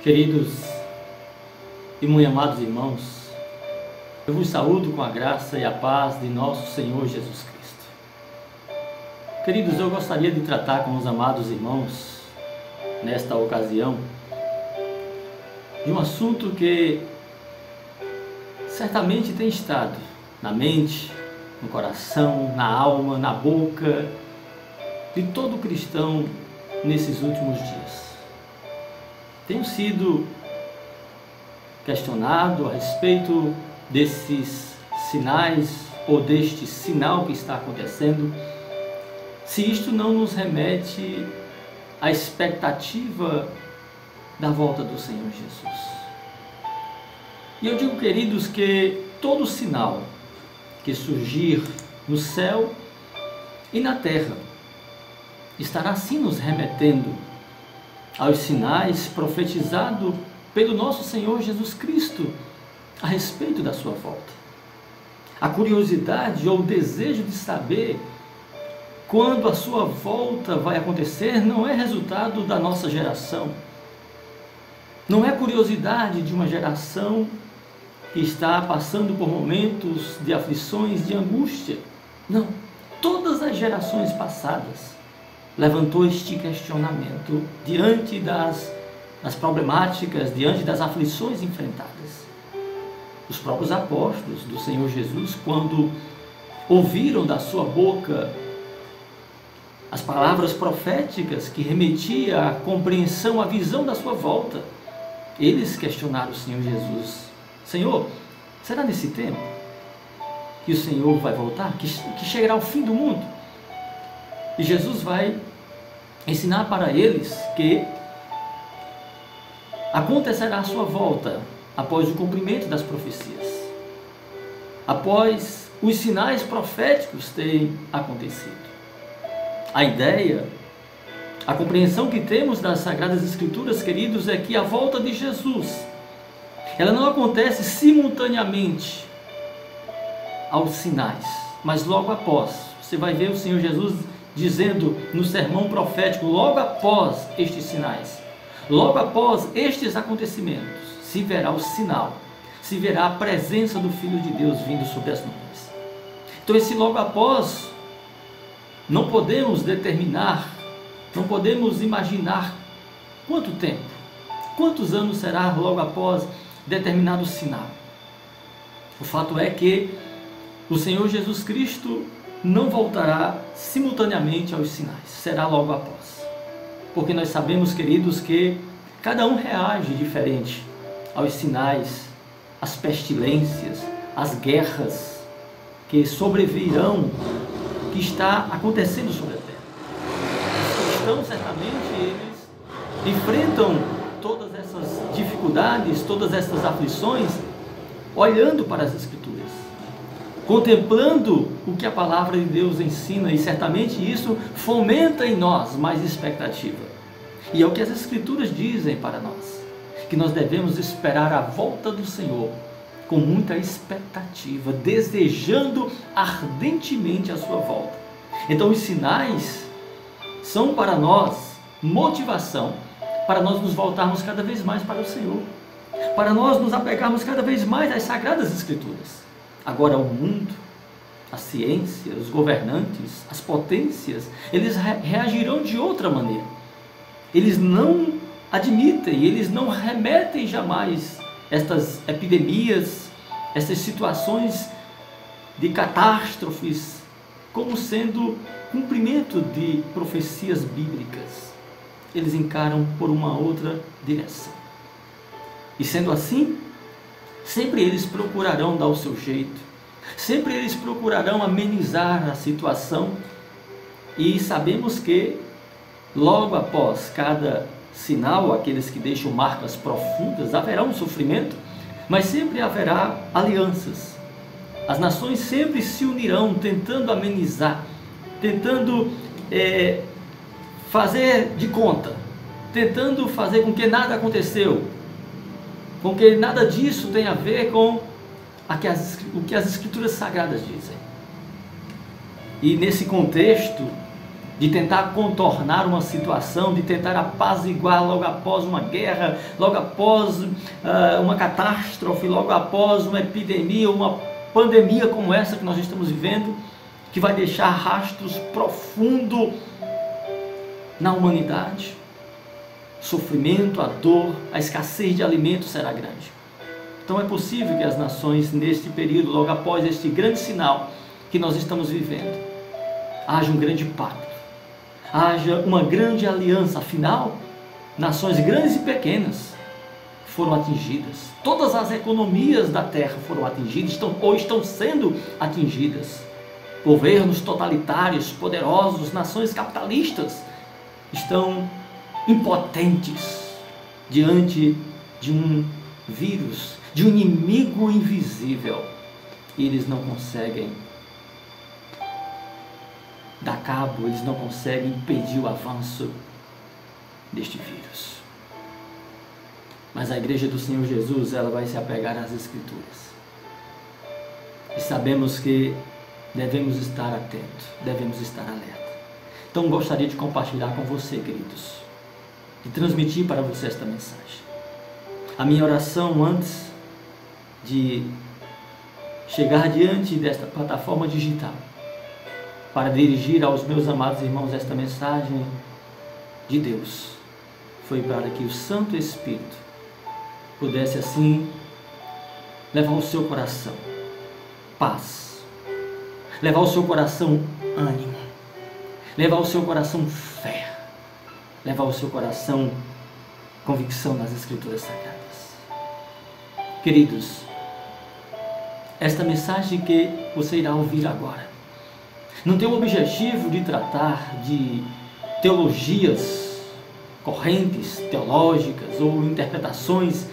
Queridos e muito amados irmãos, eu vos saúdo com a graça e a paz de nosso Senhor Jesus Cristo. Queridos, eu gostaria de tratar com os amados irmãos, nesta ocasião, de um assunto que certamente tem estado na mente, no coração, na alma, na boca de todo cristão nesses últimos dias. Tenho sido questionado a respeito desses sinais ou deste sinal que está acontecendo, se isto não nos remete à expectativa da volta do Senhor Jesus. E eu digo, queridos, que todo sinal que surgir no céu e na terra estará sim nos remetendo aos sinais profetizados pelo nosso Senhor Jesus Cristo a respeito da sua volta. A curiosidade ou o desejo de saber quando a sua volta vai acontecer não é resultado da nossa geração. Não é curiosidade de uma geração que está passando por momentos de aflições, de angústia. Não. Todas as gerações passadas levantou este questionamento diante das problemáticas, diante das aflições enfrentadas. Os próprios apóstolos do Senhor Jesus, quando ouviram da sua boca as palavras proféticas que remetiam à compreensão, à visão da sua volta, eles questionaram o Senhor Jesus: Senhor, será nesse tempo que o Senhor vai voltar? Que chegará o fim do mundo? E Jesus vai ensinar para eles que acontecerá a sua volta após o cumprimento das profecias, após os sinais proféticos terem acontecido. A ideia, a compreensão que temos das Sagradas Escrituras, queridos, é que a volta de Jesus, ela não acontece simultaneamente aos sinais, mas logo após. Você vai ver o Senhor Jesus dizendo no sermão profético, logo após estes sinais, logo após estes acontecimentos, se verá o sinal, se verá a presença do Filho de Deus vindo sobre as nuvens. Então esse logo após, não podemos determinar, não podemos imaginar quanto tempo, quantos anos será logo após determinado sinal. O fato é que o Senhor Jesus Cristo não voltará simultaneamente aos sinais, será logo após. Porque nós sabemos, queridos, que cada um reage diferente aos sinais, às pestilências, às guerras que sobrevirão, que está acontecendo sobre a terra. Os cristãos, certamente, eles enfrentam todas essas dificuldades, todas essas aflições, olhando para as Escrituras, contemplando o que a palavra de Deus ensina, e certamente isso fomenta em nós mais expectativa. E é o que as Escrituras dizem para nós, que nós devemos esperar a volta do Senhor com muita expectativa, desejando ardentemente a sua volta. Então os sinais são para nós motivação, para nós nos voltarmos cada vez mais para o Senhor, para nós nos apegarmos cada vez mais às Sagradas Escrituras. Agora o mundo, a ciência, os governantes, as potências, eles reagirão de outra maneira. Eles não admitem, eles não remetem jamais estas epidemias, estas situações de catástrofes, como sendo cumprimento de profecias bíblicas. Eles encaram por uma outra direção. E sendo assim, sempre eles procurarão dar o seu jeito, sempre eles procurarão amenizar a situação, e sabemos que logo após cada sinal, aqueles que deixam marcas profundas, haverá um sofrimento, mas sempre haverá alianças. As nações sempre se unirão tentando amenizar, tentando fazer de conta, tentando fazer com que nada aconteceu, com que nada disso tenha a ver com o que as Escrituras Sagradas dizem. E nesse contexto, de tentar contornar uma situação, de tentar apaziguar logo após uma guerra, logo após uma catástrofe, logo após uma epidemia, uma pandemia como essa que nós estamos vivendo, que vai deixar rastros profundos na humanidade. O sofrimento, a dor, a escassez de alimentos será grande. Então é possível que as nações neste período, logo após este grande sinal que nós estamos vivendo, haja um grande pacto, haja uma grande aliança. Afinal, nações grandes e pequenas foram atingidas. Todas as economias da terra foram atingidas ou estão sendo atingidas. Governos totalitários, poderosos, nações capitalistas estão impotentes diante de um vírus, de um inimigo invisível. E eles não conseguem dar cabo, eles não conseguem impedir o avanço deste vírus. Mas a igreja do Senhor Jesus, ela vai se apegar às Escrituras. E sabemos que devemos estar atentos, devemos estar alerta. Então gostaria de compartilhar com você, queridos, de transmitir para você esta mensagem. A minha oração antes de chegar diante desta plataforma digital, para dirigir aos meus amados irmãos esta mensagem de Deus, foi para que o Santo Espírito pudesse assim levar ao seu coração paz, levar ao seu coração ânimo, levar ao seu coração fé, levar ao seu coração convicção nas Escrituras Sagradas. Queridos, esta mensagem que você irá ouvir agora não tem o objetivo de tratar de teologias, correntes teológicas ou interpretações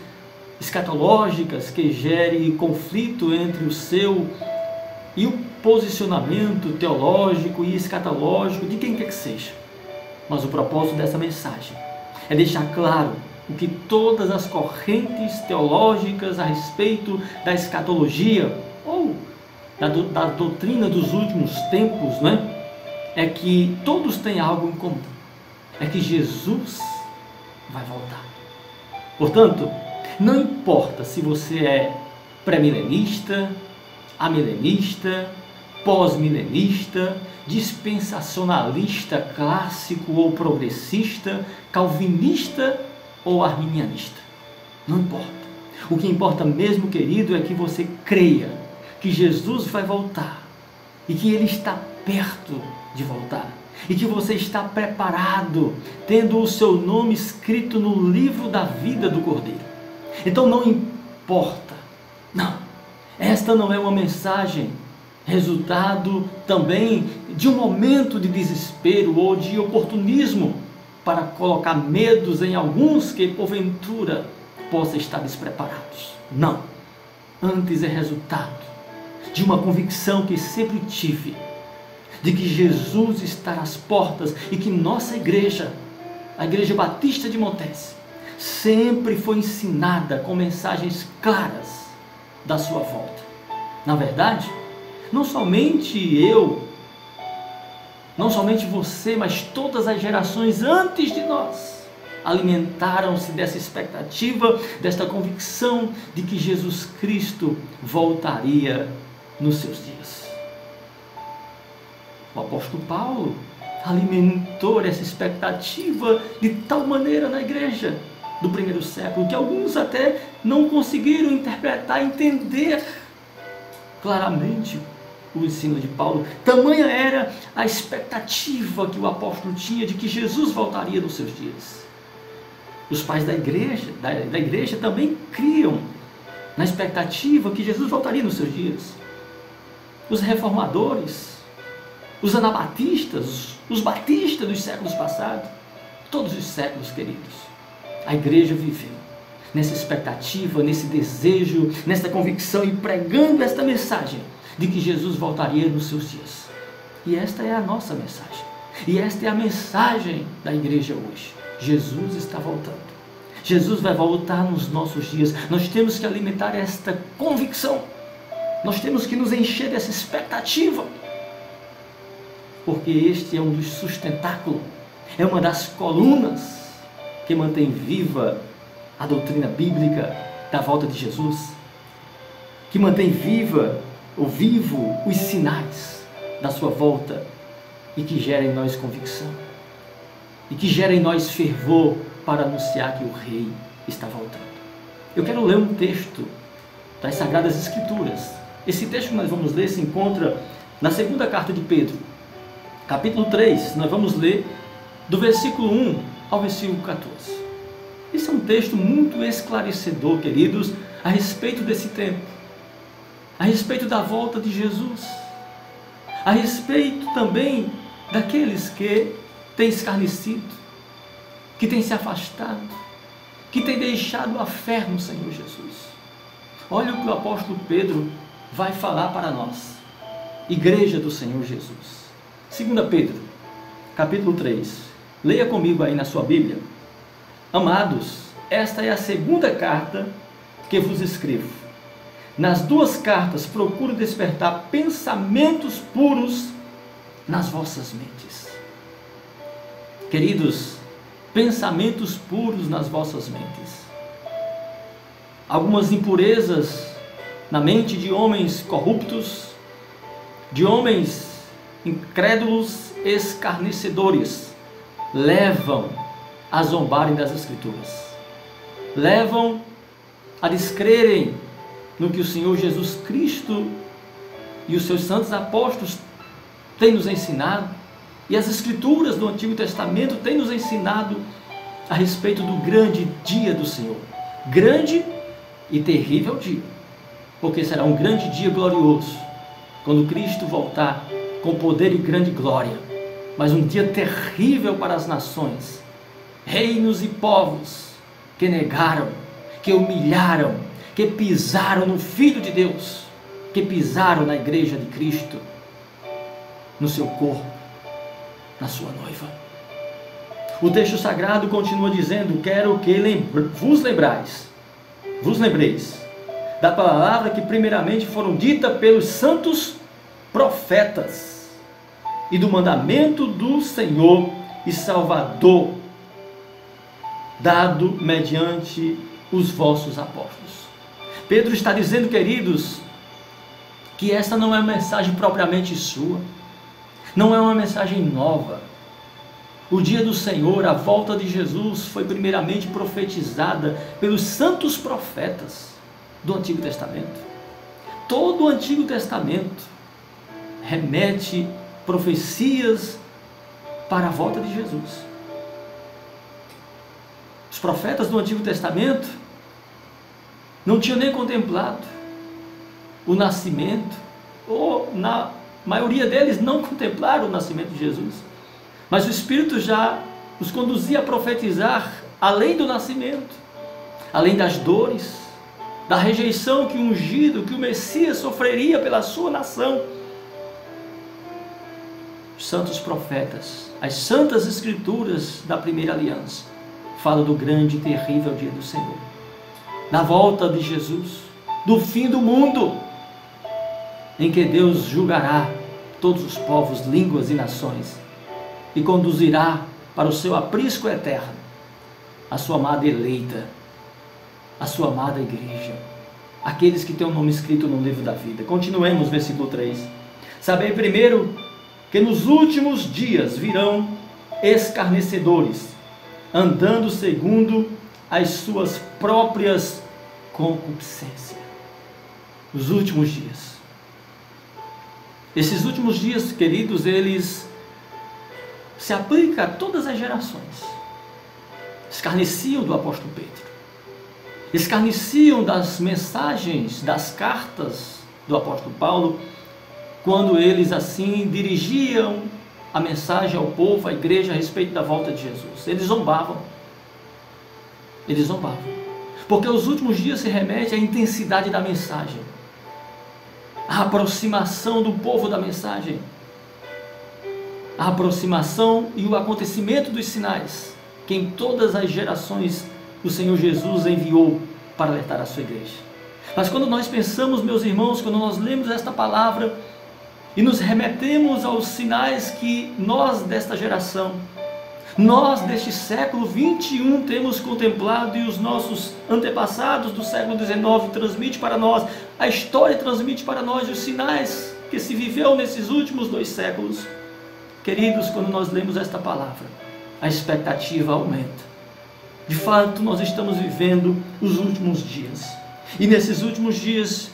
escatológicas que gere conflito entre o seu e o posicionamento teológico e escatológico de quem quer que seja. Mas o propósito dessa mensagem é deixar claro o que todas as correntes teológicas a respeito da escatologia ou da doutrina dos últimos tempos, é que todos têm algo em comum: é que Jesus vai voltar. Portanto, não importa se você é pré-milenista, amilenista, pós-milenista, dispensacionalista clássico ou progressista, calvinista ou arminianista. Não importa. O que importa mesmo, querido, é que você creia que Jesus vai voltar e que Ele está perto de voltar e que você está preparado, tendo o seu nome escrito no livro da vida do Cordeiro. Então não importa. Não. Esta não é uma mensagem resultado também de um momento de desespero ou de oportunismo para colocar medos em alguns que porventura possam estar despreparados. Não. Antes é resultado de uma convicção que sempre tive, de que Jesus está às portas e que nossa igreja, a Igreja Batista de Montes, sempre foi ensinada com mensagens claras da sua volta. Na verdade, não somente eu, não somente você, mas todas as gerações antes de nós alimentaram-se dessa expectativa, desta convicção de que Jesus Cristo voltaria nos seus dias. O apóstolo Paulo alimentou essa expectativa de tal maneira na igreja do primeiro século que alguns até não conseguiram interpretar, entender claramente o ensino de Paulo. Tamanha era a expectativa que o apóstolo tinha de que Jesus voltaria nos seus dias. Os pais da igreja também criam na expectativa que Jesus voltaria nos seus dias. Os reformadores, os anabatistas, os batistas dos séculos passados, todos os séculos, queridos, a igreja viveu nessa expectativa, nesse desejo, nessa convicção e pregando esta mensagem de que Jesus voltaria nos seus dias. E esta é a nossa mensagem. E esta é a mensagem da igreja hoje. Jesus está voltando. Jesus vai voltar nos nossos dias. Nós temos que alimentar esta convicção. Nós temos que nos encher dessa expectativa. porque este é um dos sustentáculos, é uma das colunas que mantém viva a doutrina bíblica da volta de Jesus, que mantém vivo os sinais da sua volta e que gera em nós convicção e que gera em nós fervor para anunciar que o Rei está voltando. Eu quero ler um texto das Sagradas Escrituras. Esse texto que nós vamos ler se encontra na segunda carta de Pedro, capítulo 3. Nós vamos ler do versículo 1 ao versículo 14. Esse é um texto muito esclarecedor, queridos, a respeito desse tempo, a respeito da volta de Jesus, a respeito também daqueles que têm escarnecido, que têm se afastado, que têm deixado a fé no Senhor Jesus. Olha o que o apóstolo Pedro vai falar para nós, igreja do Senhor Jesus. 2 Pedro, capítulo 3. Leia comigo aí na sua Bíblia. Amados, esta é a segunda carta que vos escrevo. Nas duas cartas procuro despertar pensamentos puros nas vossas mentes. Queridos, pensamentos puros nas vossas mentes. Algumas impurezas na mente de homens corruptos, de homens incrédulos, escarnecedores, levam a zombarem das Escrituras, levam a descrerem no que o Senhor Jesus Cristo e os seus santos apóstolos têm nos ensinado, e as Escrituras do Antigo Testamento têm nos ensinado a respeito do grande dia do Senhor. Grande e terrível dia, porque será um grande dia glorioso, quando Cristo voltar com poder e grande glória, mas um dia terrível para as nações, reinos e povos que negaram, que humilharam, que pisaram no Filho de Deus, que pisaram na igreja de Cristo, no seu corpo, na sua noiva. O texto sagrado continua dizendo: quero que vos lembreis da palavra que primeiramente foram dita pelos santos profetas e do mandamento do Senhor e Salvador dado mediante os vossos apóstolos. Pedro está dizendo, queridos, que essa não é uma mensagem propriamente sua, não é uma mensagem nova. O dia do Senhor, a volta de Jesus, foi primeiramente profetizada pelos santos profetas do Antigo Testamento. Todo o Antigo Testamento remete profecias para a volta de Jesus. Os profetas do Antigo Testamento não tinham nem contemplado o nascimento, ou na maioria deles não contemplaram o nascimento de Jesus, mas o Espírito já os conduzia a profetizar além do nascimento, além das dores, da rejeição que o ungido, que o Messias sofreria pela sua nação. Os santos profetas, as santas escrituras da primeira aliança, falam do grande e terrível dia do Senhor, da volta de Jesus, do fim do mundo, em que Deus julgará todos os povos, línguas e nações e conduzirá para o seu aprisco eterno a sua amada eleita, a sua amada igreja, aqueles que têm o nome escrito no livro da vida. Continuemos, versículo 3. Sabei primeiro que nos últimos dias virão escarnecedores, andando segundo as suas próprias concupiscências. Os últimos dias. Esses últimos dias, queridos, eles se aplicam a todas as gerações. Escarneciam do apóstolo Pedro, escarneciam das mensagens, das cartas do apóstolo Paulo, quando eles assim dirigiam a mensagem ao povo, à igreja, a respeito da volta de Jesus. Eles zombavam. Eles zombavam. Porque os últimos dias se remete à intensidade da mensagem, à aproximação do povo da mensagem, a aproximação e o acontecimento dos sinais que em todas as gerações o Senhor Jesus enviou para alertar a sua igreja. Mas quando nós pensamos, meus irmãos, quando nós lemos esta palavra, e nos remetemos aos sinais que nós desta geração, nós deste século 21 temos contemplado, e os nossos antepassados do século 19 transmitem para nós, a história transmite para nós os sinais que se viveu nesses últimos 2 séculos. Queridos, quando nós lemos esta palavra, a expectativa aumenta. De fato, nós estamos vivendo os últimos dias, e nesses últimos dias,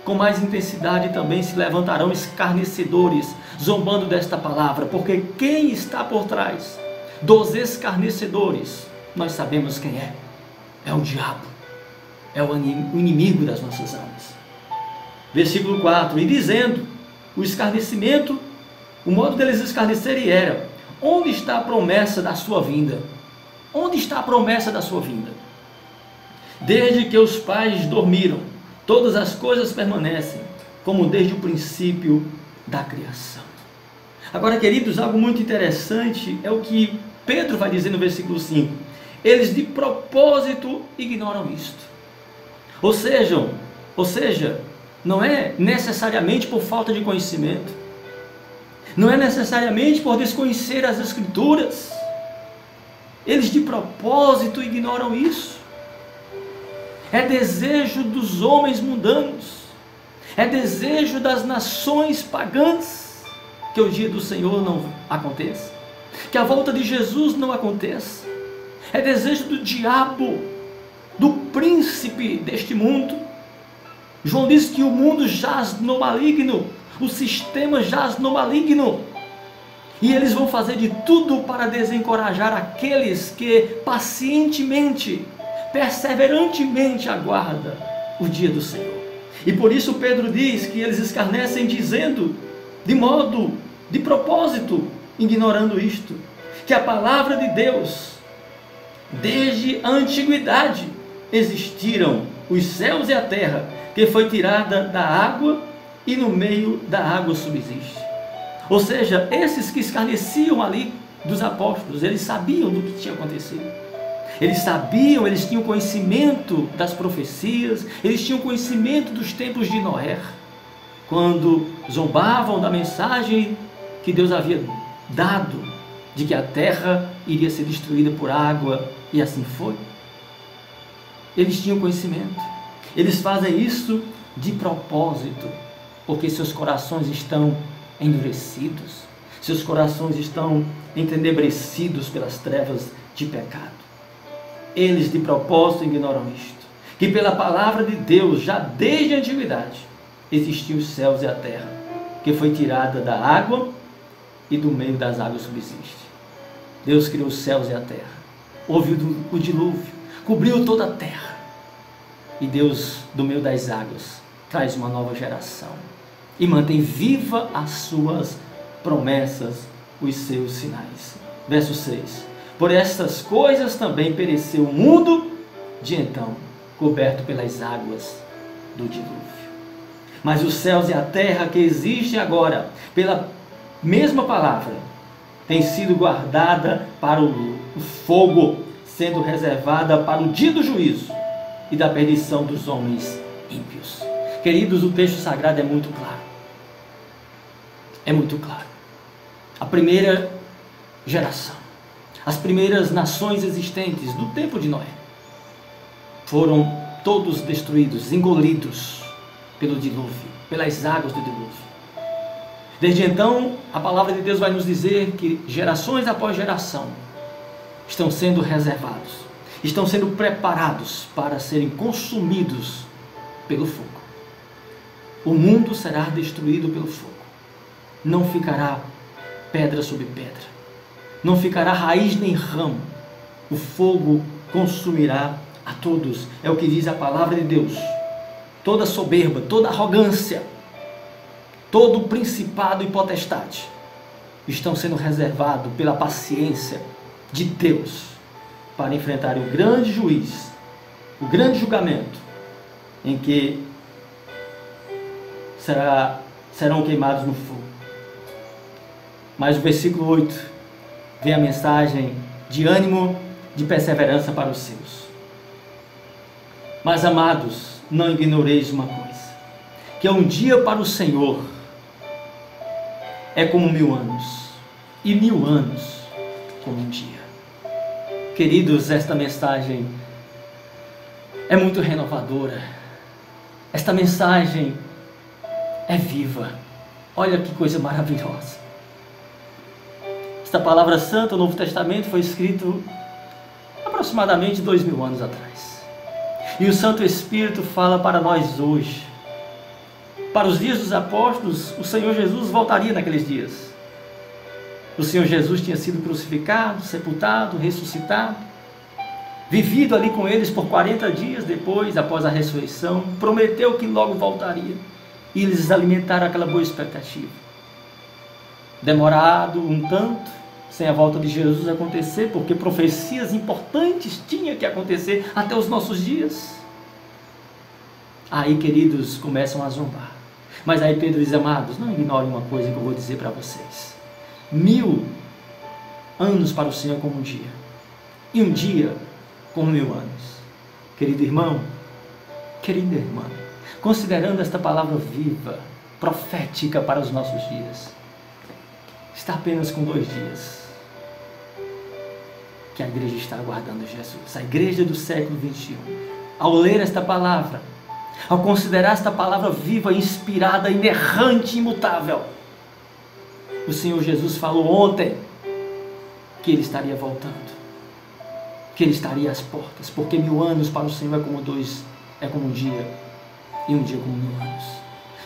com mais intensidade também se levantarão escarnecedores, zombando desta palavra, porque quem está por trás dos escarnecedores, nós sabemos quem é. É o diabo, é o inimigo das nossas almas. Versículo 4, e dizendo, o escarnecimento, o modo deles escarnecerem era, onde está a promessa da sua vinda? Onde está a promessa da sua vinda? Desde que os pais dormiram, todas as coisas permanecem, como desde o princípio da criação. Agora, queridos, algo muito interessante é o que Pedro vai dizer no versículo 5. Eles de propósito ignoram isto. Ou seja, não é necessariamente por falta de conhecimento, não é necessariamente por desconhecer as Escrituras. Eles de propósito ignoram isso. É desejo dos homens mundanos, é desejo das nações pagãs que o dia do Senhor não aconteça, que a volta de Jesus não aconteça. É desejo do diabo, do príncipe deste mundo. João diz que o mundo jaz no maligno, o sistema jaz no maligno, e eles vão fazer de tudo para desencorajar aqueles que pacientemente, perseverantemente aguarda o dia do Senhor. E por isso Pedro diz que eles escarnecem dizendo, de propósito, ignorando isto, que a palavra de Deus, desde a antiguidade, existiram os céus e a terra, que foi tirada da água e no meio da água subsiste. Ou seja, esses que escarneciam ali dos apóstolos, eles sabiam do que tinha acontecido. Eles sabiam, eles tinham conhecimento das profecias, eles tinham conhecimento dos tempos de Noé, quando zombavam da mensagem que Deus havia dado, de que a terra iria ser destruída por água, e assim foi. Eles tinham conhecimento, eles fazem isso de propósito, porque seus corações estão endurecidos, seus corações estão entenebrecidos pelas trevas de pecado. Eles de propósito ignoram isto, que pela palavra de Deus, já desde a antiguidade, existiam os céus e a terra, que foi tirada da água e do meio das águas subsiste. Deus criou os céus e a terra, houve o dilúvio, cobriu toda a terra, e Deus, do meio das águas, traz uma nova geração, e mantém viva as suas promessas, os seus sinais. Verso 6. Por estas coisas também pereceu o mundo de então, coberto pelas águas do dilúvio. Mas os céus e a terra que existem agora, pela mesma palavra, tem sido guardada para o fogo, sendo reservada para o dia do juízo e da perdição dos homens ímpios. Queridos, o texto sagrado é muito claro. É muito claro. A primeira geração, as primeiras nações existentes do tempo de Noé, foram todos destruídos, engolidos pelo dilúvio, pelas águas do dilúvio. Desde então, a palavra de Deus vai nos dizer que gerações após geração estão sendo reservados, estão sendo preparados para serem consumidos pelo fogo. O mundo será destruído pelo fogo. Não ficará pedra sobre pedra, não ficará raiz nem ramo. O fogo consumirá a todos. É o que diz a palavra de Deus. Toda soberba, toda arrogância, todo principado e potestade estão sendo reservados pela paciência de Deus para enfrentar o grande juiz, o grande julgamento, em que serão queimados no fogo. Mas o versículo 8 vem a mensagem de ânimo, de perseverança para os seus. Mas, amados, não ignoreis uma coisa, que é um dia para o Senhor é como 1000 anos, e 1000 anos como um dia. Queridos, esta mensagem é muito renovadora. Esta mensagem é viva. Olha que coisa maravilhosa. Esta palavra santa, o Novo Testamento, foi escrito aproximadamente 2000 anos atrás. E o Santo Espírito fala para nós hoje. Para os dias dos apóstolos, o Senhor Jesus voltaria naqueles dias. O Senhor Jesus tinha sido crucificado, sepultado, ressuscitado, vivido ali com eles por 40 dias depois, após a ressurreição, prometeu que logo voltaria. E eles alimentaram aquela boa expectativa. Demorado um tanto, sem a volta de Jesus acontecer, porque profecias importantes tinham que acontecer até os nossos dias. Aí, queridos, começam a zombar. Mas aí Pedro diz: amados, não ignorem uma coisa que eu vou dizer para vocês. 1000 anos para o Senhor como um dia, e um dia como 1000 anos. Querido irmão, querida irmã, considerando esta palavra viva, profética para os nossos dias, está apenas com 2 dias que a igreja está aguardando Jesus, a igreja do século 21. Ao ler esta palavra, ao considerar esta palavra viva, inspirada, inerrante, imutável, o Senhor Jesus falou ontem que Ele estaria voltando, que Ele estaria às portas, porque 1000 anos para o Senhor é como um dia, e um dia como 1000 anos.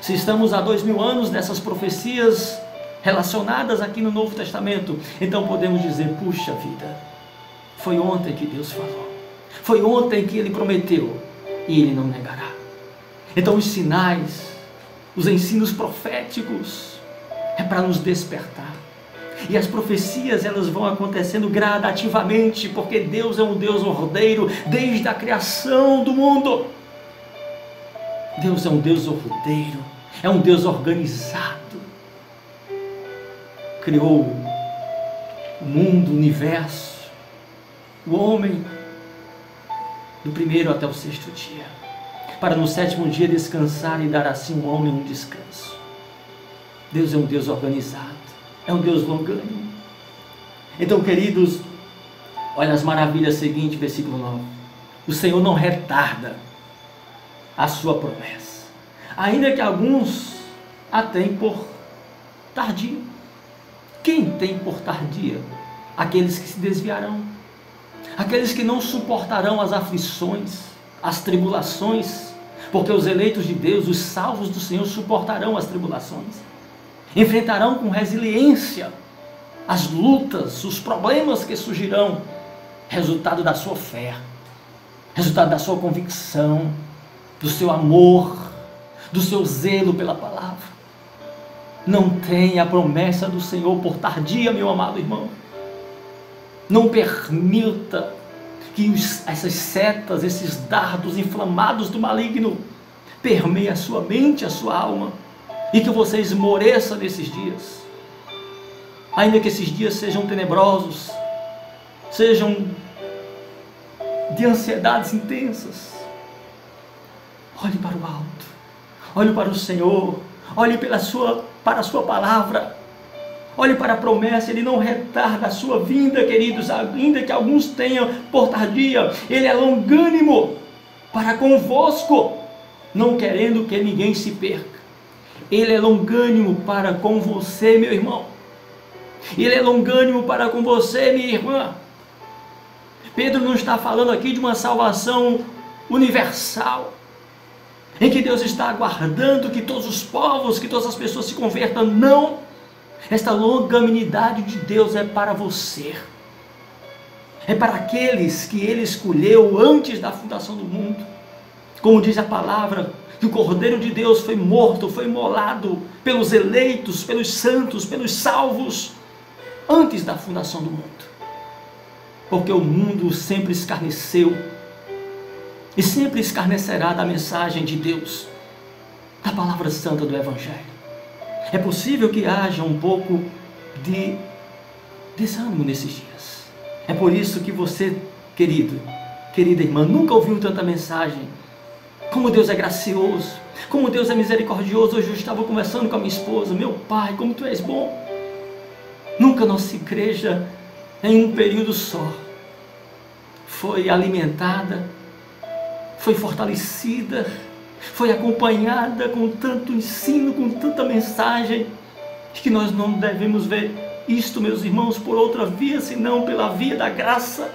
Se estamos há 2000 anos dessas profecias relacionadas aqui no Novo Testamento, então podemos dizer: puxa vida, foi ontem que Deus falou, foi ontem que Ele prometeu, e Ele não negará. Então os sinais, os ensinos proféticos é para nos despertar. E as profecias, elas vão acontecendo gradativamente, porque Deus é um Deus ordeiro desde a criação do mundo. Deus é um Deus ordeiro, é um Deus organizado. Criou o mundo, o universo, o homem, do 1º até o 6º dia, para no 7º dia descansar e dar assim ao homem um descanso. Deus é um Deus organizado, é um Deus longânimo. Então, queridos, olha as maravilhas seguintes, versículo 9. O Senhor não retarda a sua promessa, ainda que alguns a têm por tardia. Quem tem por tardia? Aqueles que se desviarão, aqueles que não suportarão as aflições, as tribulações, porque os eleitos de Deus, os salvos do Senhor, suportarão as tribulações, enfrentarão com resiliência as lutas, os problemas que surgirão, resultado da sua fé, resultado da sua convicção, do seu amor, do seu zelo pela palavra. Não tenha a promessa do Senhor por tardia, meu amado irmão. Não permita que essas setas, esses dardos inflamados do maligno permeiem a sua mente, a sua alma, e que você esmoreça nesses dias. Ainda que esses dias sejam tenebrosos, sejam de ansiedades intensas, olhe para o alto, olhe para o Senhor, olhe para a sua palavra, olhe para a promessa. Ele não retarda a sua vinda, queridos, ainda que alguns tenham por tardia. Ele é longânimo para convosco, não querendo que ninguém se perca. Ele é longânimo para com você, meu irmão. Ele é longânimo para com você, minha irmã. Pedro não está falando aqui de uma salvação universal, em que Deus está aguardando que todos os povos, que todas as pessoas se convertam. Não. Esta longanimidade de Deus é para você. É para aqueles que Ele escolheu antes da fundação do mundo. Como diz a palavra, que o Cordeiro de Deus foi morto, foi imolado pelos eleitos, pelos santos, pelos salvos, antes da fundação do mundo. Porque o mundo sempre escarneceu e sempre escarnecerá da mensagem de Deus, da palavra santa do Evangelho. É possível que haja um pouco de desânimo nesses dias. É por isso que você, querido, querida irmã, nunca ouviu tanta mensagem. Como Deus é gracioso, Como Deus é misericordioso. Hoje eu estava conversando com a minha esposa. Meu Pai, como Tu és bom. Nunca nossa igreja, em um período só, foi alimentada, foi fortalecida, foi acompanhada com tanto ensino, com tanta mensagem, que nós não devemos ver isto, meus irmãos, por outra via, senão pela via da graça,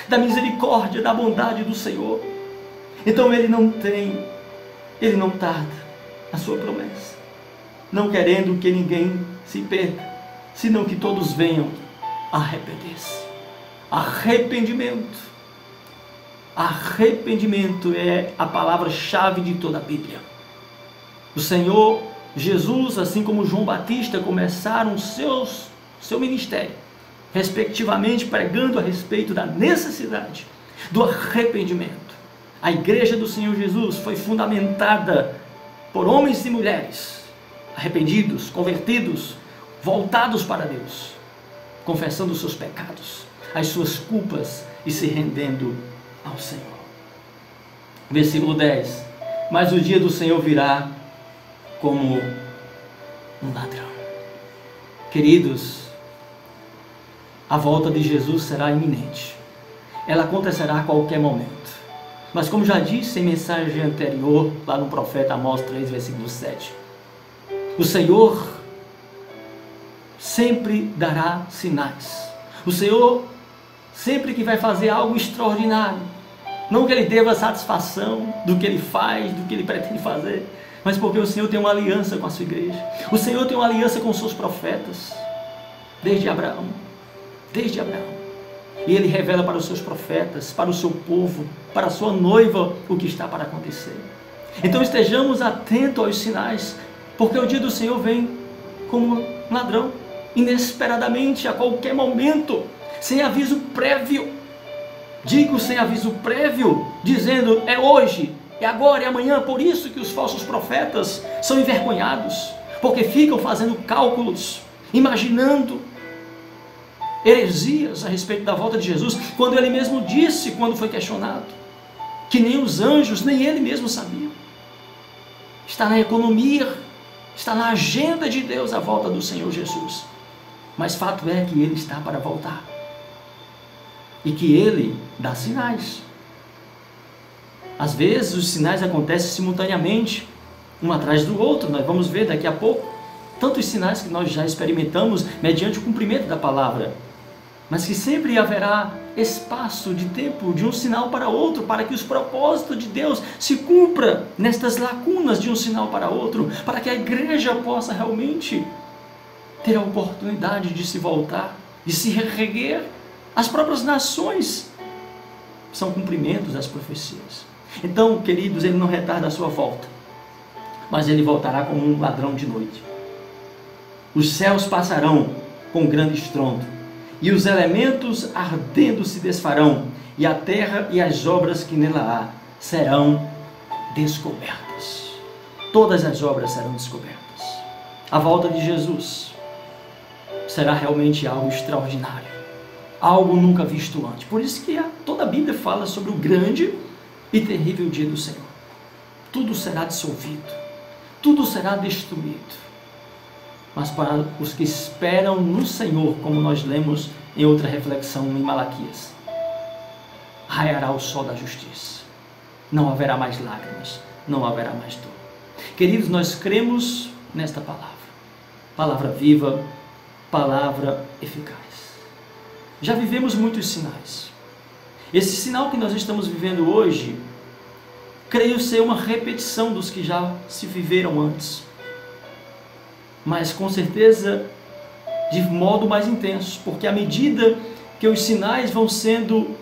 da misericórdia, da bondade do Senhor. Então Ele não tarda a sua promessa, não querendo que ninguém se perca, senão que todos venham a arrepender-se. Arrependimento é a palavra-chave de toda a Bíblia. O Senhor Jesus, assim como João Batista, começaram seu ministério, respectivamente pregando a respeito da necessidade do arrependimento. A igreja do Senhor Jesus foi fundamentada por homens e mulheres arrependidos, convertidos, voltados para Deus, confessando os seus pecados, as suas culpas e se rendendo ao Senhor. Versículo 10. Mas o dia do Senhor virá como um ladrão. Queridos, a volta de Jesus será iminente. Ela acontecerá a qualquer momento. Mas como já disse em mensagem anterior, lá no profeta Amós 3, versículo 7, o Senhor sempre dará sinais. O Senhor sempre que vai fazer algo extraordinário, não que Ele deva satisfação do que Ele faz, do que Ele pretende fazer, mas porque o Senhor tem uma aliança com a sua igreja. O Senhor tem uma aliança com os seus profetas, desde Abraão. E Ele revela para os seus profetas, para o seu povo, para a sua noiva, o que está para acontecer. Então estejamos atentos aos sinais, porque o dia do Senhor vem como um ladrão, inesperadamente, a qualquer momento, sem aviso prévio. Digo sem aviso prévio, dizendo é hoje, é agora, é amanhã. Por isso que os falsos profetas são envergonhados, porque ficam fazendo cálculos, imaginando heresias a respeito da volta de Jesus, quando Ele mesmo disse, quando foi questionado, que nem os anjos, nem Ele mesmo sabia. Está na economia, está na agenda de Deus a volta do Senhor Jesus. Mas fato é que Ele está para voltar. E que Ele dá sinais. Às vezes os sinais acontecem simultaneamente, um atrás do outro. Nós vamos ver daqui a pouco tantos sinais que nós já experimentamos mediante o cumprimento da palavra. Mas que sempre haverá espaço de tempo de um sinal para outro, para que os propósitos de Deus se cumpram nestas lacunas de um sinal para outro, para que a igreja possa realmente ter a oportunidade de se voltar, de se reerguer. As próprias nações são cumprimentos das profecias. Então, queridos, Ele não retarda a sua volta, mas Ele voltará como um ladrão de noite. Os céus passarão com grande estrondo, e os elementos ardendo se desfarão, e a terra e as obras que nela há serão descobertas. Todas as obras serão descobertas. A volta de Jesus será realmente algo extraordinário, algo nunca visto antes. Por isso que toda a Bíblia fala sobre o grande e terrível dia do Senhor. Tudo será dissolvido, tudo será destruído. Mas para os que esperam no Senhor, como nós lemos em outra reflexão em Malaquias, raiará o sol da justiça. Não haverá mais lágrimas, não haverá mais dor. Queridos, nós cremos nesta palavra. Palavra viva, palavra eficaz. Já vivemos muitos sinais. Esse sinal que nós estamos vivendo hoje, creio ser uma repetição dos que já se viveram antes. Mas com certeza de modo mais intenso, porque à medida que os sinais vão sendo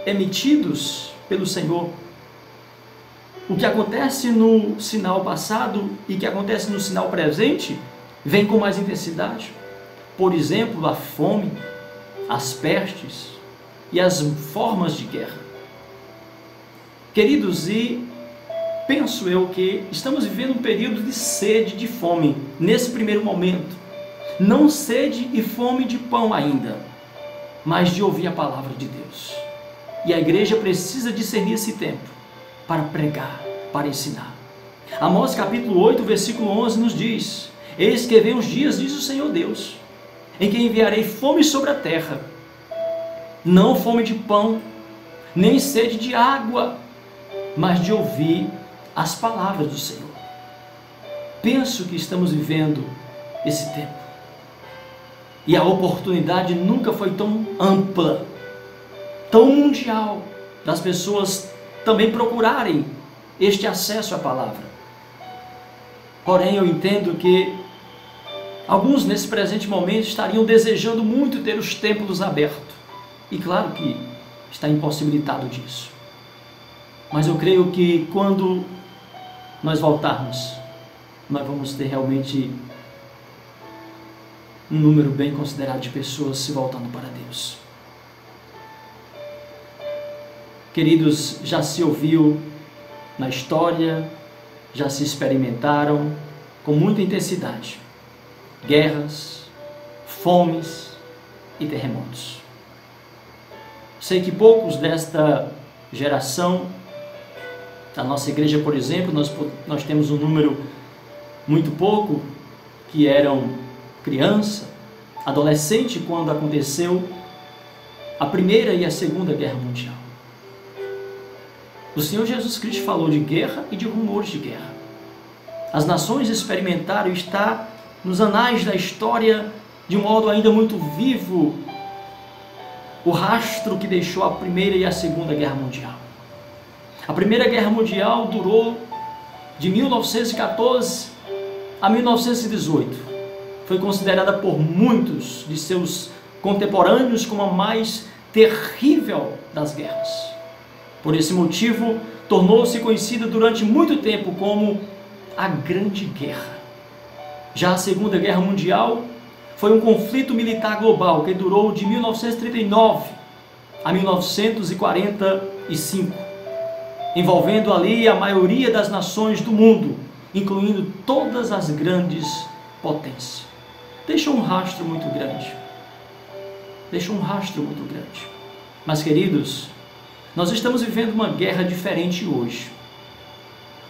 emitidos pelo Senhor, o que acontece no sinal passado e que acontece no sinal presente vem com mais intensidade. Por exemplo, a fome, as pestes e as formas de guerra. Queridos, e penso eu que estamos vivendo um período de sede, de fome, nesse primeiro momento. Não sede e fome de pão ainda, mas de ouvir a palavra de Deus. E a igreja precisa discernir esse tempo para pregar, para ensinar. Amós capítulo 8, versículo 11 nos diz: eis que vem os dias, diz o Senhor Deus, em que enviarei fome sobre a terra, não fome de pão, nem sede de água, mas de ouvir as palavras do Senhor. Penso que estamos vivendo esse tempo, e a oportunidade nunca foi tão ampla, tão mundial, das pessoas também procurarem este acesso à palavra. Porém, eu entendo que alguns nesse presente momento estariam desejando muito ter os templos abertos, e claro que está impossibilitado disso. Mas eu creio que quando nós voltarmos, nós vamos ter realmente um número bem considerado de pessoas se voltando para Deus. Queridos, já se ouviu na história, já se experimentaram com muita intensidade guerras, fomes e terremotos. Sei que poucos desta geração, da nossa igreja, por exemplo, nós temos um número muito pouco que eram criança, adolescente, quando aconteceu a Primeira e a Segunda Guerra Mundial. O Senhor Jesus Cristo falou de guerra e de rumores de guerra. As nações experimentaram, está nos anais da história, de um modo ainda muito vivo, o rastro que deixou a Primeira e a Segunda Guerra Mundial. A Primeira Guerra Mundial durou de 1914 a 1918. Foi considerada por muitos de seus contemporâneos como a mais terrível das guerras. Por esse motivo, tornou-se conhecida durante muito tempo como a Grande Guerra. Já a Segunda Guerra Mundial foi um conflito militar global que durou de 1939 a 1945, envolvendo ali a maioria das nações do mundo, incluindo todas as grandes potências. Deixou um rastro muito grande. Mas, queridos, nós estamos vivendo uma guerra diferente hoje.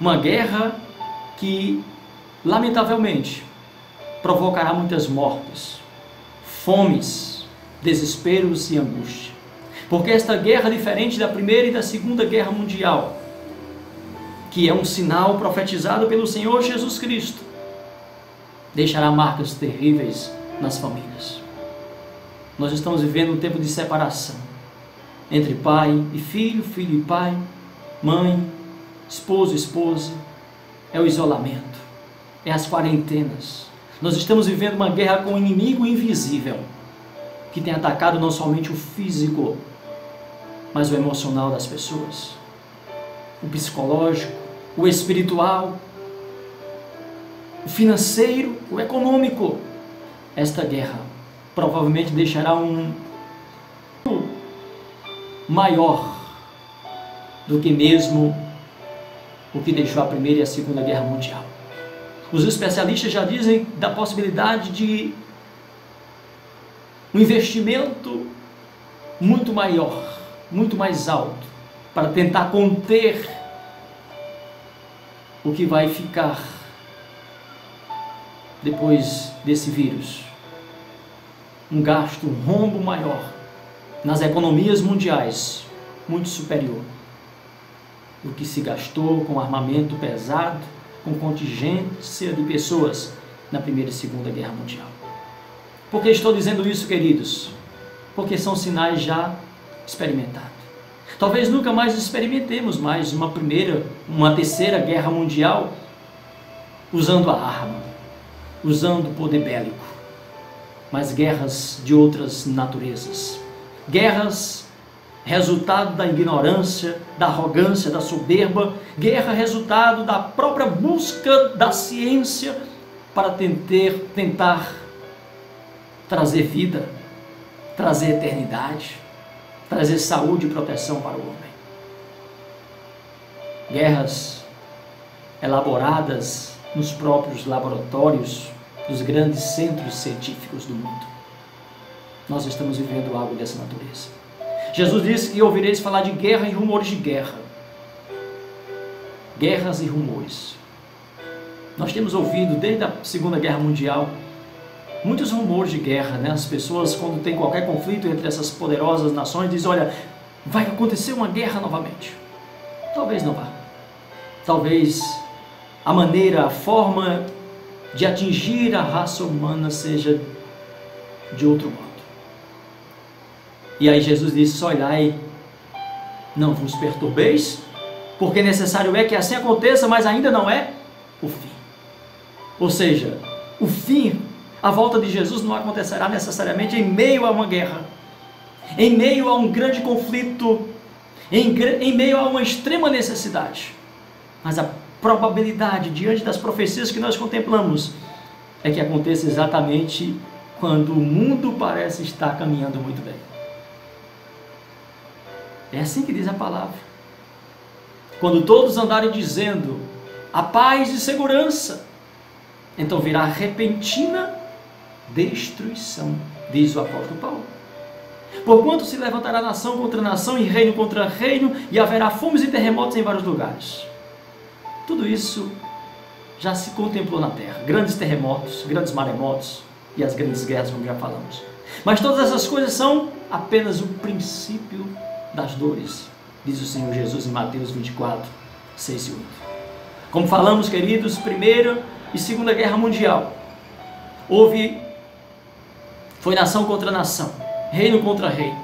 Uma guerra que, lamentavelmente, provocará muitas mortes, fomes, desesperos e angústia. Porque esta guerra, diferente da Primeira e da Segunda Guerra Mundial, que é um sinal profetizado pelo Senhor Jesus Cristo, deixará marcas terríveis nas famílias. Nós estamos vivendo um tempo de separação entre pai e filho, filho e pai, mãe, esposo e esposa. É o isolamento, é as quarentenas. Nós estamos vivendo uma guerra com um inimigo invisível, que tem atacado não somente o físico, mas o emocional das pessoas, o psicológico, o espiritual, o financeiro, o econômico. Esta guerra provavelmente deixará um maior do que mesmo o que deixou a Primeira e a Segunda Guerra Mundial. Os especialistas já dizem da possibilidade de um investimento muito maior, muito mais alto, para tentar conter o que vai ficar depois desse vírus. Um gasto, um rombo maior nas economias mundiais, muito superior do que se gastou com armamento pesado, com contingência de pessoas na Primeira e Segunda Guerra Mundial. Por que estou dizendo isso, queridos? Porque são sinais já experimentados. Talvez nunca mais experimentemos mais uma terceira guerra mundial usando a arma, usando o poder bélico, mas guerras de outras naturezas. Guerras resultado da ignorância, da arrogância, da soberba, guerra resultado da própria busca da ciência para tentar trazer vida, trazer eternidade, trazer saúde e proteção para o homem. Guerras elaboradas nos próprios laboratórios dos grandes centros científicos do mundo. Nós estamos vivendo algo dessa natureza. Jesus disse que ouvireis falar de guerra e rumores de guerra. Guerras e rumores. Nós temos ouvido desde a Segunda Guerra Mundial muitos rumores de guerra, né? As pessoas, quando tem qualquer conflito entre essas poderosas nações, dizem: olha, vai acontecer uma guerra novamente. Talvez não vá. Talvez a maneira, a forma de atingir a raça humana seja de outro modo. E aí Jesus disse: olhai, não vos perturbeis, porque necessário é que assim aconteça, mas ainda não é o fim. Ou seja, o fim, a volta de Jesus não acontecerá necessariamente em meio a uma guerra, em meio a um grande conflito, em meio a uma extrema necessidade. Mas a probabilidade, diante das profecias que nós contemplamos, é que aconteça exatamente quando o mundo parece estar caminhando muito bem. É assim que diz a palavra. Quando todos andarem dizendo a paz e segurança, então virá repentina destruição, diz o apóstolo Paulo. Porquanto se levantará nação contra nação e reino contra reino, e haverá fomes e terremotos em vários lugares. Tudo isso já se contemplou na terra. Grandes terremotos, grandes maremotos e as grandes guerras, como já falamos. Mas todas essas coisas são apenas o princípio das dores, diz o Senhor Jesus em Mateus 24, 6 e 8. Como falamos, queridos, Primeira e Segunda Guerra Mundial, foi nação contra nação, reino contra reino.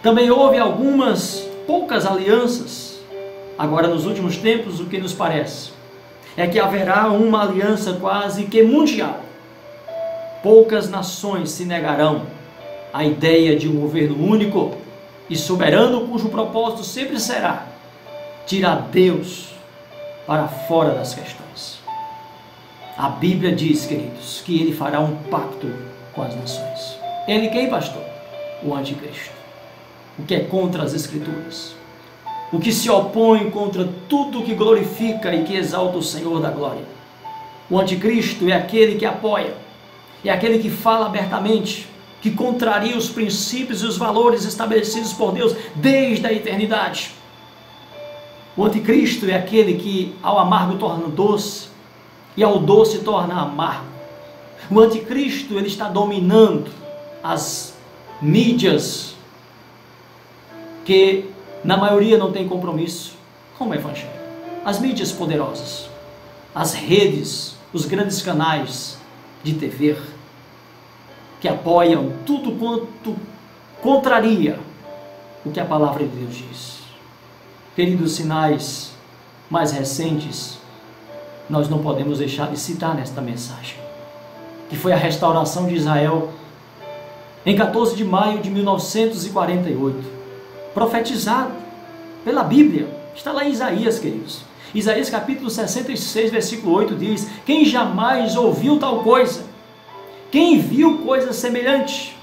Também houve algumas poucas alianças. Agora, nos últimos tempos, o que nos parece é que haverá uma aliança quase que mundial. Poucas nações se negarão à ideia de um governo único e soberano, cujo propósito sempre será tirar Deus para fora das questões. A Bíblia diz, queridos, que ele fará um pacto com as nações. Ele quem, pastor? O anticristo. O que é contra as Escrituras. O que se opõe contra tudo que glorifica e que exalta o Senhor da glória. O anticristo é aquele que apoia, é aquele que fala abertamente, que contraria os princípios e os valores estabelecidos por Deus desde a eternidade. O anticristo é aquele que ao amargo torna doce e ao doce torna amargo. O anticristo, ele está dominando as mídias que na maioria não tem compromisso com o Evangelho. As mídias poderosas, as redes, os grandes canais de TV, que apoiam tudo quanto contraria o que a palavra de Deus diz. Queridos, sinais mais recentes, nós não podemos deixar de citar nesta mensagem, que foi a restauração de Israel em 14 de maio de 1948, profetizado pela Bíblia. Está lá em Isaías, queridos. Isaías capítulo 66, versículo 8 diz: quem jamais ouviu tal coisa? Quem viu coisa semelhante?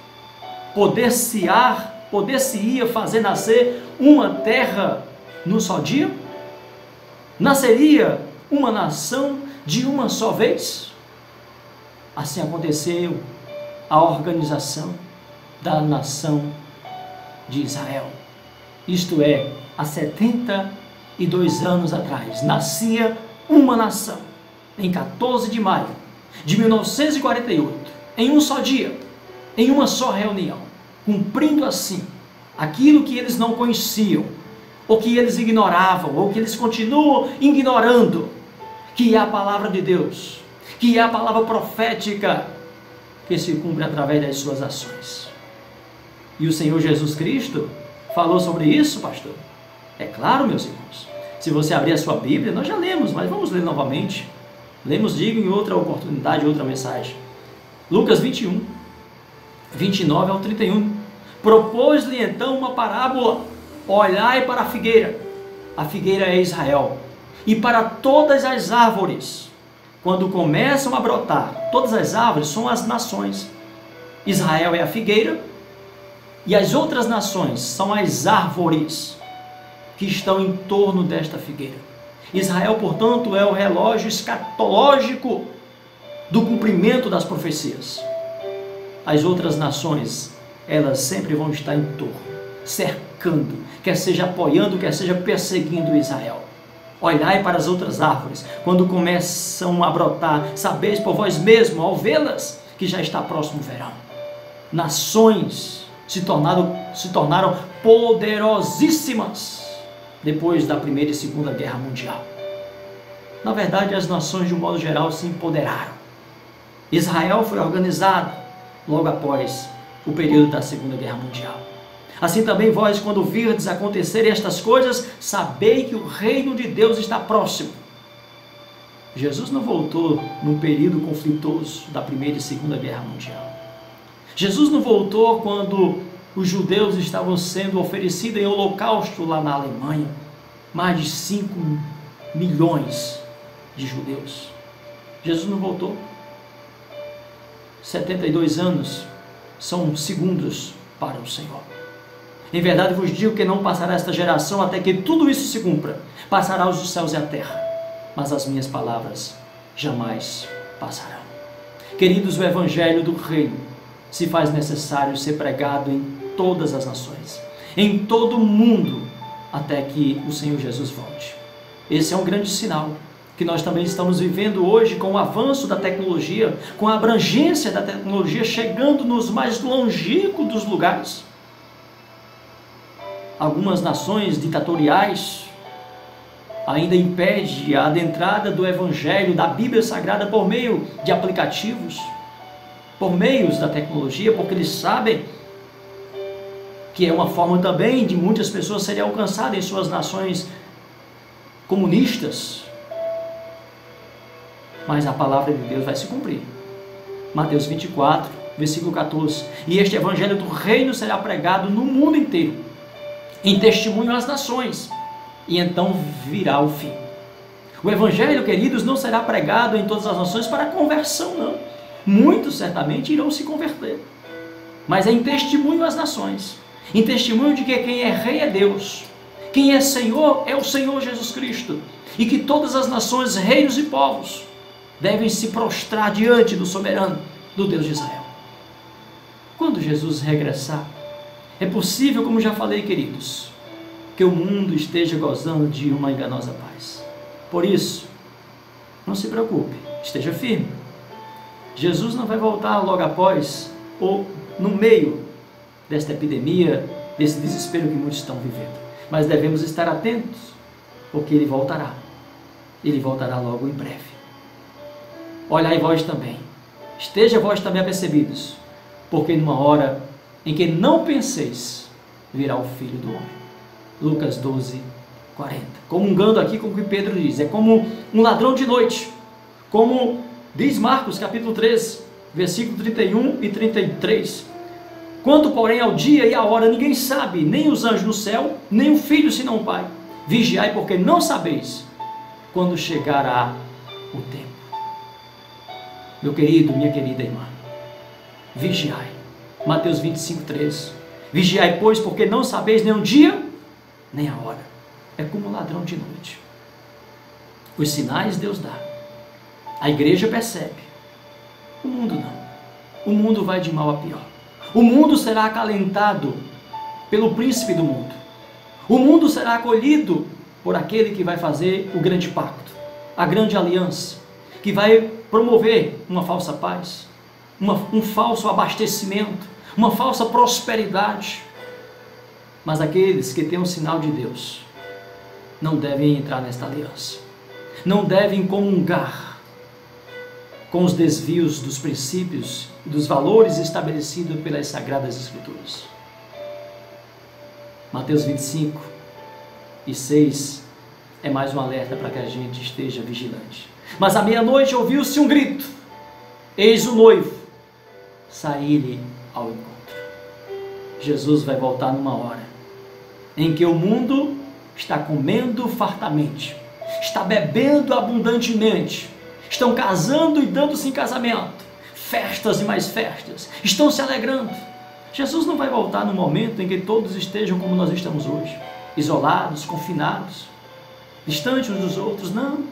Poder-se-ia fazer nascer uma terra num só dia? Nasceria uma nação de uma só vez? Assim aconteceu a organização da nação de Israel. Isto é, há 72 anos atrás, nascia uma nação, em 14 de maio de 1948, em um só dia, em uma só reunião, cumprindo assim aquilo que eles não conheciam, ou que eles ignoravam, ou que eles continuam ignorando, que é a palavra de Deus, que é a palavra profética, que se cumpre através das suas ações. E o Senhor Jesus Cristo falou sobre isso, pastor? É claro, meus irmãos. Se você abrir a sua Bíblia, nós já lemos, mas vamos ler novamente. Lemos, digo, em outra oportunidade, outra mensagem. Lucas 21, 29 ao 31. Propôs-lhe então uma parábola: olhai para a figueira é Israel, e para todas as árvores, quando começam a brotar. Todas as árvores são as nações. Israel é a figueira, e as outras nações são as árvores que estão em torno desta figueira. Israel, portanto, é o relógio escatológico do cumprimento das profecias. As outras nações, elas sempre vão estar em torno, cercando, quer seja apoiando, quer seja perseguindo Israel. Olhai para as outras árvores, quando começam a brotar, sabeis por vós mesmos, ao vê-las, que já está próximo o verão. Nações se tornaram poderosíssimas depois da Primeira e Segunda Guerra Mundial. Na verdade, as nações, de um modo geral, se empoderaram. Israel foi organizado logo após o período da Segunda Guerra Mundial. Assim também vós, quando virdes acontecerem estas coisas, sabei que o reino de Deus está próximo. Jesus não voltou num período conflitoso da Primeira e Segunda Guerra Mundial. Jesus não voltou quando os judeus estavam sendo oferecidos em holocausto lá na Alemanha. Mais de 5 milhões de judeus. Jesus não voltou. 72 anos são segundos para o Senhor. Em verdade vos digo que não passará esta geração até que tudo isso se cumpra. Passará os céus e a terra, mas as minhas palavras jamais passarão. Queridos, o Evangelho do Reino se faz necessário ser pregado em todas as nações, em todo o mundo, até que o Senhor Jesus volte. Esse é um grande sinal que nós também estamos vivendo hoje, com o avanço da tecnologia, com a abrangência da tecnologia chegando nos mais longínquos dos lugares. Algumas nações ditatoriais ainda impedem a adentrada do Evangelho, da Bíblia Sagrada, por meio de aplicativos, por meios da tecnologia, porque eles sabem que é uma forma também de muitas pessoas serem alcançadas em suas nações comunistas. Mas a palavra de Deus vai se cumprir. Mateus 24, versículo 14. E este Evangelho do Reino será pregado no mundo inteiro, em testemunho às nações, e então virá o fim. O Evangelho, queridos, não será pregado em todas as nações para conversão, não. Muitos certamente irão se converter, mas é em testemunho às nações, em testemunho de que quem é rei é Deus, quem é Senhor é o Senhor Jesus Cristo, e que todas as nações, reinos e povos devem se prostrar diante do soberano, do Deus de Israel. Quando Jesus regressar, é possível, como já falei, queridos, que o mundo esteja gozando de uma enganosa paz. Por isso, não se preocupe, esteja firme. Jesus não vai voltar logo após ou no meio desta epidemia, desse desespero que muitos estão vivendo. Mas devemos estar atentos, porque Ele voltará. Ele voltará logo em breve. Olhai vós também, esteja vós também apercebidos, porque numa hora em que não penseis, virá o Filho do Homem. Lucas 12, 40. Comungando aqui com o que Pedro diz, é como um ladrão de noite, como diz Marcos capítulo 13, versículo 31 e 33. Quanto porém ao dia e à hora ninguém sabe, nem os anjos no céu, nem o Filho senão o Pai. Vigiai, porque não sabeis quando chegará o tempo. Meu querido, minha querida irmã, vigiai. Mateus 25, 13. Vigiai, pois, porque não sabeis nem o dia, nem a hora. É como um ladrão de noite. Os sinais Deus dá. A igreja percebe. O mundo não. O mundo vai de mal a pior. O mundo será acalentado pelo príncipe do mundo. O mundo será acolhido por aquele que vai fazer o grande pacto, a grande aliança, que vai promover uma falsa paz, um falso abastecimento, uma falsa prosperidade. Mas aqueles que têm o sinal de Deus não devem entrar nesta aliança, não devem comungar com os desvios dos princípios e dos valores estabelecidos pelas Sagradas Escrituras. Mateus 25 e 6 é mais um alerta para que a gente esteja vigilante. Mas à meia-noite ouviu-se um grito: eis o noivo, saí-lhe ao encontro. Jesus vai voltar numa hora em que o mundo está comendo fartamente, está bebendo abundantemente, estão casando e dando-se em casamento, festas e mais festas, estão se alegrando. Jesus não vai voltar no momento em que todos estejam como nós estamos hoje, isolados, confinados, distantes uns dos outros, não.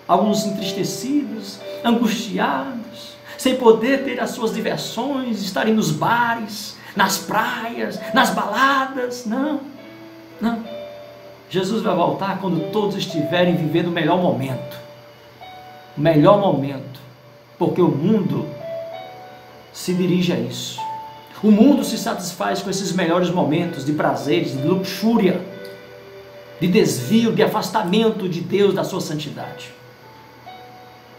Alguns entristecidos, angustiados, sem poder ter as suas diversões, estarem nos bares, nas praias, nas baladas. Não, não. Jesus vai voltar quando todos estiverem vivendo o melhor momento. O melhor momento. Porque o mundo se dirige a isso. O mundo se satisfaz com esses melhores momentos de prazeres, de luxúria, de desvio, de afastamento de Deus, da sua santidade.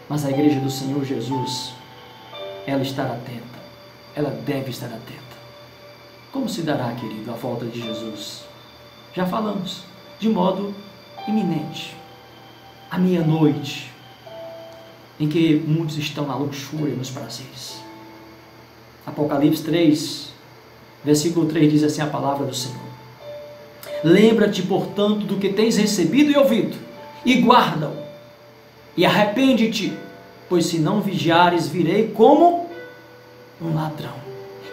Mas a igreja do Senhor Jesus, ela estará atenta. Ela deve estar atenta. Como se dará, querido, a volta de Jesus? Já falamos, de modo iminente. À meia-noite, em que muitos estão na luxúria, nos prazeres. Apocalipse 3, versículo 3 diz assim a palavra do Senhor: lembra-te, portanto, do que tens recebido e ouvido, e guarda-o, e arrepende-te, pois se não vigiares, virei como um ladrão,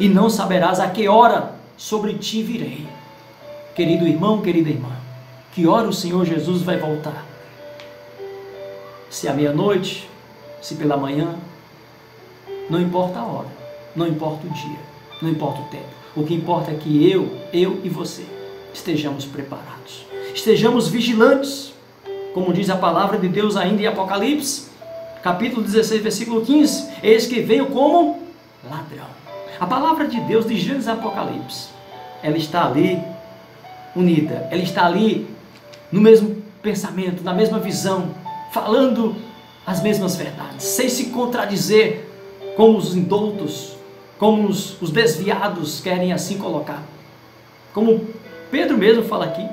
e não saberás a que hora sobre ti virei. Querido irmão, querida irmã, que hora o Senhor Jesus vai voltar? Se à meia-noite, se pela manhã, não importa a hora, não importa o dia, não importa o tempo. O que importa é que eu e você estejamos preparados, estejamos vigilantes, como diz a palavra de Deus ainda em Apocalipse, capítulo 16, versículo 15, eis que venho como ladrão. A palavra de Deus de Gênesis e Apocalipse, ela está ali unida, ela está ali no mesmo pensamento, na mesma visão, falando as mesmas verdades, sem se contradizer, como os indoutos, como os desviados querem assim colocar. Como Pedro mesmo fala aqui,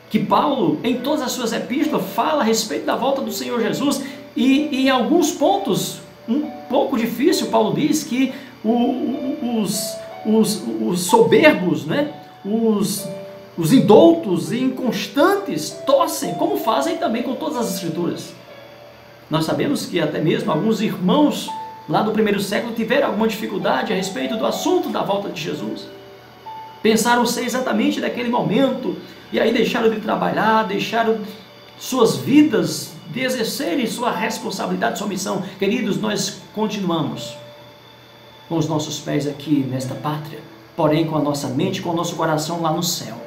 que Paulo, em todas as suas epístolas, fala a respeito da volta do Senhor Jesus, e em alguns pontos, um pouco difícil, Paulo diz que os soberbos, né? os indoutos e inconstantes torcem, como fazem também com todas as Escrituras. Nós sabemos que até mesmo alguns irmãos lá do primeiro século tiveram alguma dificuldade a respeito do assunto da volta de Jesus. Pensaram ser exatamente daquele momento, e aí deixaram de trabalhar, deixaram suas vidas de exercerem sua responsabilidade, sua missão. Queridos, nós continuamos com os nossos pés aqui nesta pátria, porém com a nossa mente, com o nosso coração lá no céu,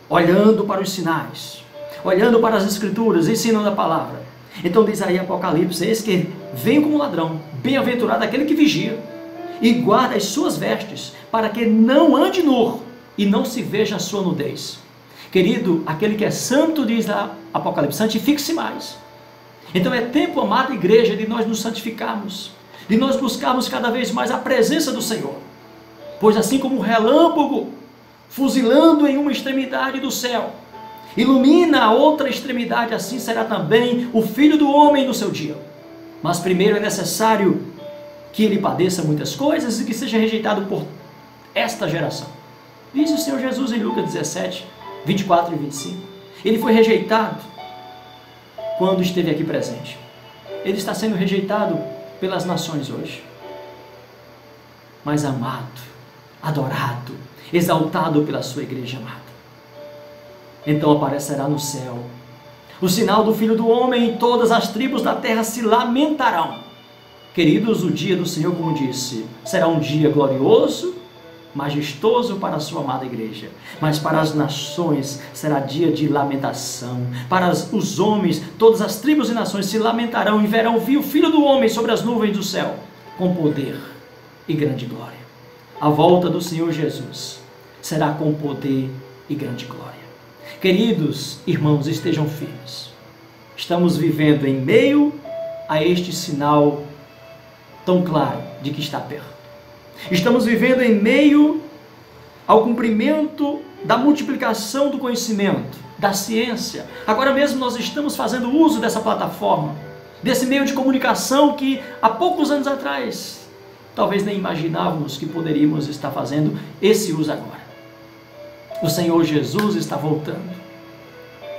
olhando para os sinais, olhando para as Escrituras, ensinando a palavra. Então diz aí Apocalipse, eis que vem como ladrão, bem-aventurado aquele que vigia e guarda as suas vestes, para que não ande nu e não se veja a sua nudez. Querido, aquele que é santo, diz lá Apocalipse, santifique-se mais. Então é tempo, amada igreja, de nós nos santificarmos, de nós buscarmos cada vez mais a presença do Senhor, pois assim como um relâmpago fuzilando em uma extremidade do céu ilumina a outra extremidade, assim será também o Filho do Homem no seu dia. Mas primeiro é necessário que ele padeça muitas coisas e que seja rejeitado por esta geração. Diz o Senhor Jesus em Lucas 17, 24 e 25. Ele foi rejeitado quando esteve aqui presente. Ele está sendo rejeitado pelas nações hoje, mas amado, adorado, exaltado pela sua igreja amada. Então aparecerá no céu o sinal do Filho do Homem, e todas as tribos da terra se lamentarão. Queridos, o dia do Senhor, como disse, será um dia glorioso, majestoso para a sua amada igreja, mas para as nações será dia de lamentação. Para os homens, todas as tribos e nações se lamentarão e verão vir o Filho do Homem sobre as nuvens do céu, com poder e grande glória. A volta do Senhor Jesus será com poder e grande glória. Queridos irmãos, estejam firmes. Estamos vivendo em meio a este sinal tão claro de que está perto. Estamos vivendo em meio ao cumprimento da multiplicação do conhecimento, da ciência. Agora mesmo nós estamos fazendo uso dessa plataforma, desse meio de comunicação que há poucos anos atrás talvez nem imaginávamos que poderíamos estar fazendo esse uso agora. O Senhor Jesus está voltando.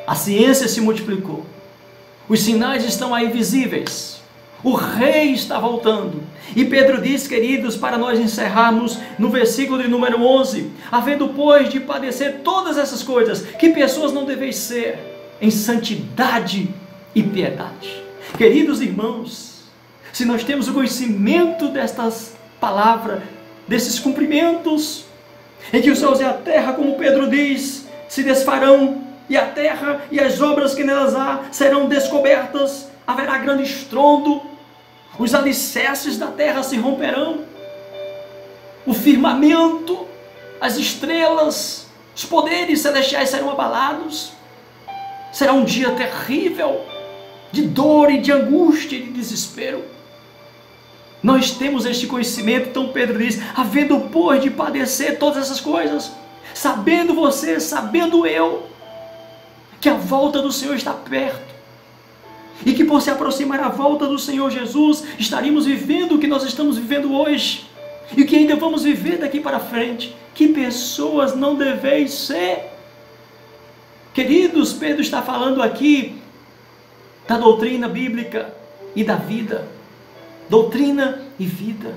A ciência se multiplicou. Os sinais estão aí visíveis. O Rei está voltando. E Pedro diz, queridos, para nós encerrarmos no versículo de número 11, havendo, pois, de padecer todas essas coisas, que pessoas não deveis ser, em santidade e piedade. Queridos irmãos, se nós temos o conhecimento destas palavras, desses cumprimentos, em que os céus e a terra, como Pedro diz, se desfarão, e a terra e as obras que nelas há serão descobertas, haverá grande estrondo, os alicerces da terra se romperão, o firmamento, as estrelas, os poderes celestiais serão abalados. Será um dia terrível, de dor e de angústia e de desespero. Nós temos este conhecimento, então Pedro diz, havendo pois de padecer todas essas coisas, sabendo você, sabendo eu, que a volta do Senhor está perto, e que por se aproximar a volta do Senhor Jesus, estaríamos vivendo o que nós estamos vivendo hoje, e o que ainda vamos viver daqui para frente. Que pessoas não deveis ser? Queridos, Pedro está falando aqui da doutrina bíblica e da vida. Doutrina e vida.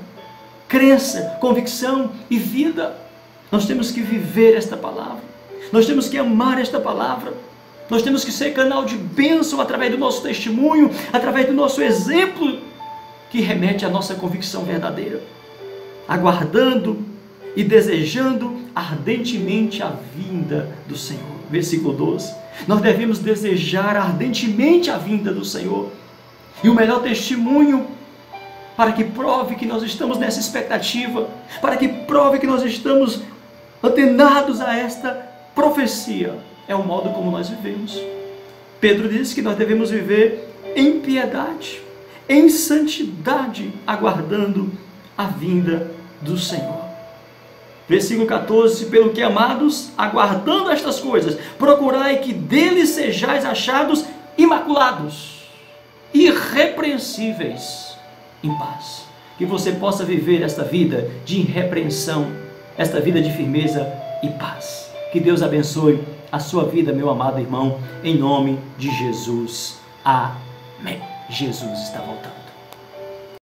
Crença, convicção e vida. Nós temos que viver esta palavra. Nós temos que amar esta palavra. Nós temos que ser canal de bênção através do nosso testemunho, através do nosso exemplo, que remete à nossa convicção verdadeira. Aguardando e desejando ardentemente a vinda do Senhor. Versículo 12. Nós devemos desejar ardentemente a vinda do Senhor. E o melhor testemunho, para que prove que nós estamos nessa expectativa, para que prove que nós estamos antenados a esta profecia, é o modo como nós vivemos. Pedro diz que nós devemos viver em piedade, em santidade, aguardando a vinda do Senhor. Versículo 14, pelo que, amados, aguardando estas coisas, procurai que deles sejais achados imaculados, irrepreensíveis, em paz. Que você possa viver esta vida de irrepreensão, esta vida de firmeza e paz. Que Deus abençoe a sua vida, meu amado irmão, em nome de Jesus. Amém. Jesus está voltando.